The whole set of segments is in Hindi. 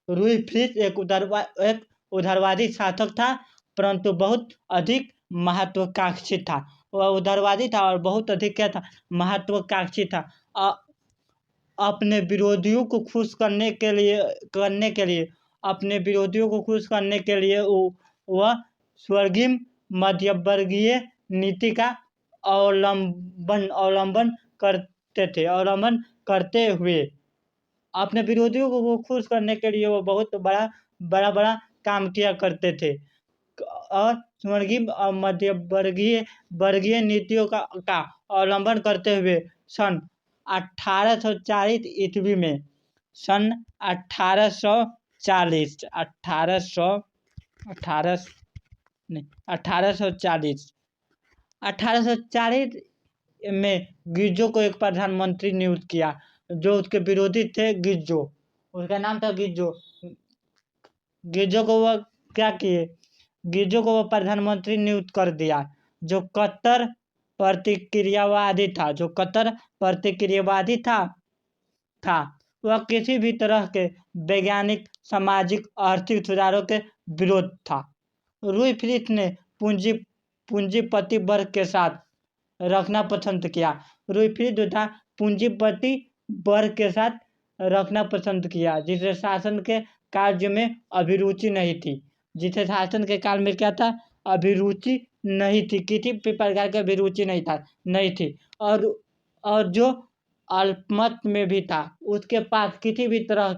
रूई फिलिप्स एक उदारवादी शासक था, परंतु बहुत अधिक महत्वाकांक्षी था। वह उदारवादी था और बहुत अधिक क्या था, महत्वाकांक्षी था। अपने विरोधियों को खुश करने के लिए अपने विरोधियों को खुश करने के लिए वह स्वर्गीय मध्यवर्गीय नीति का अवलंबन करते हुए अपने विरोधियों को खुश करने के लिए वो बहुत बड़ा काम किया करते थे और स्वर्गीय और वर्गीय नीतियों का अवलंबन करते हुए सन 1840 ईस्वी में सन 1840 में गिज्जो को एक प्रधानमंत्री नियुक्त किया, जो उसके विरोधी थे। गिज्जो, उसका नाम था गिज्जो। गिज्जो को वह क्या किए, गिज्जो को वह प्रधानमंत्री नियुक्त कर दिया, जो कट्टर प्रतिक्रियावादी था। वह किसी भी तरह के वैज्ञानिक, सामाजिक, आर्थिक सुधारों के विरोध था। रूई फिलिप्स ने पूंजीपति वर्ग के साथ रखना पसंद किया। रूई फिलिप्स जो था पूंजीपति वर्ग के साथ रखना पसंद किया, जिसे शासन के कार्य में अभिरुचि नहीं थी। जिसे शासन के काल में क्या था, अभिरुचि नहीं थी, किसी भी प्रकार की अभिरुचि नहीं थी। और जो अल्पमत में भी था, उसके पास किसी भी तरह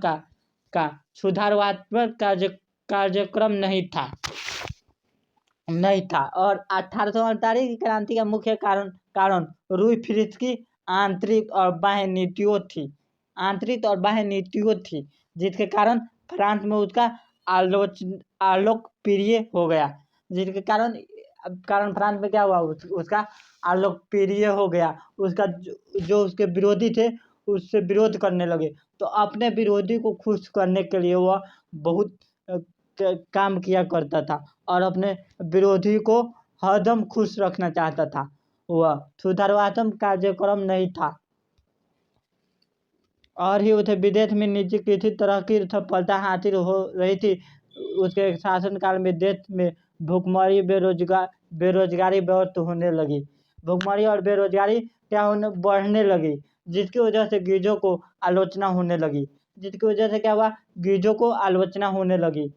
का सुधारात्मक कार्यक्रम नहीं था। और 1848 की क्रांति का मुख्य कारण रूई फिलिप्स की आंतरिक और बाह्य नीतियों थी, जिसके कारण फ्रांस में उसका आलोकप्रिय हो गया। जिसके कारण फ्रांस में क्या हुआ, उसका आलोकप्रिय हो गया। उसका जो उसके विरोधी थे उससे विरोध करने लगे। तो अपने विरोधी को खुश करने के लिए वह बहुत काम किया करता था और अपने विरोधी को हरदम खुश रखना चाहता था। वह सुधारात्मक कार्यक्रम नहीं था और ही उसे विदेश में निजी किसी तरह की सफलता हासिल हो रही थी। उसके शासनकाल में देश में भुखमरी, बेरोजगारी बहुत होने लगी। भुखमरी और बेरोजगारी बढ़ने लगी, जिसकी वजह से गिज्जो को आलोचना होने लगी। जिसकी वजह से क्या हुआ, गिज्जो को आलोचना होने लगी।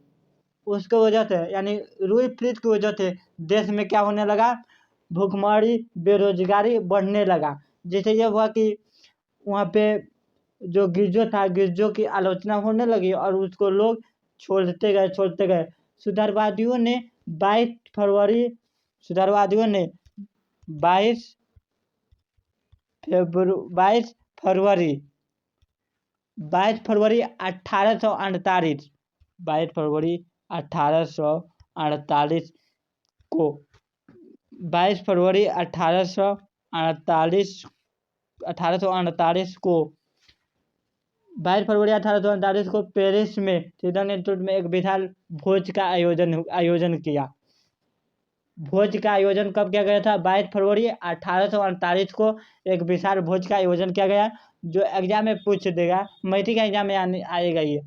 उसकी वजह से, यानी रूई फिलिप्स की वजह से देश में क्या होने लगा, भुखमरी, बेरोजगारी बढ़ने लगा। जिससे यह हुआ कि वहाँ पे जो गिज्जो था, गिज्जो की आलोचना होने लगी और उसको लोग छोड़ते गए। सुधारवादियों ने 22 फरवरी 1848 को 22 फरवरी 1848 को पेरिस में सीडन इंस्टीट्यूट में एक विशाल भोज का आयोजन किया। भोज का आयोजन कब किया गया था, 22 फरवरी 1848 को एक विशाल भोज का आयोजन किया गया। जो एग्जाम में पूछ देगा, मैट्रिक का एग्जाम में आएगा। ये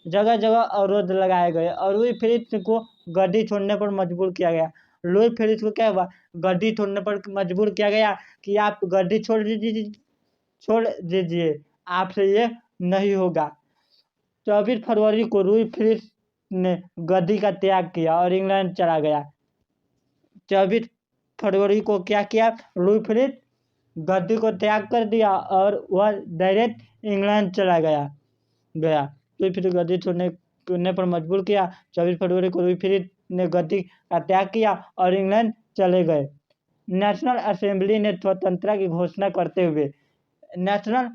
जगह जगह अवरोध लगाए गए और रूई फिलिप्स को गद्दी छोड़ने पर मजबूर किया गया। रूई फिलिप्स को क्या हुआ, गद्दी छोड़ने पर मजबूर किया गया कि आप गद्दी छोड़ दीजिए, आपसे ये नहीं होगा। 24 फरवरी को रूई फिलिप्स ने गद्दी का त्याग किया और इंग्लैंड चला गया। 24 फरवरी को क्या किया, रूई फिलिप्स गद्दी को त्याग कर दिया और वह डायरेक्ट इंग्लैंड चला गया। रूई फिलिप्स गद्दी छोड़ने पर मजबूर किया। 24 फरवरी को रूई फिलिप्स ने गद्दी का त्याग किया और इंग्लैंड चले गए। नेशनल असेंबली ने स्वतंत्रता की घोषणा करते हुए नेशनल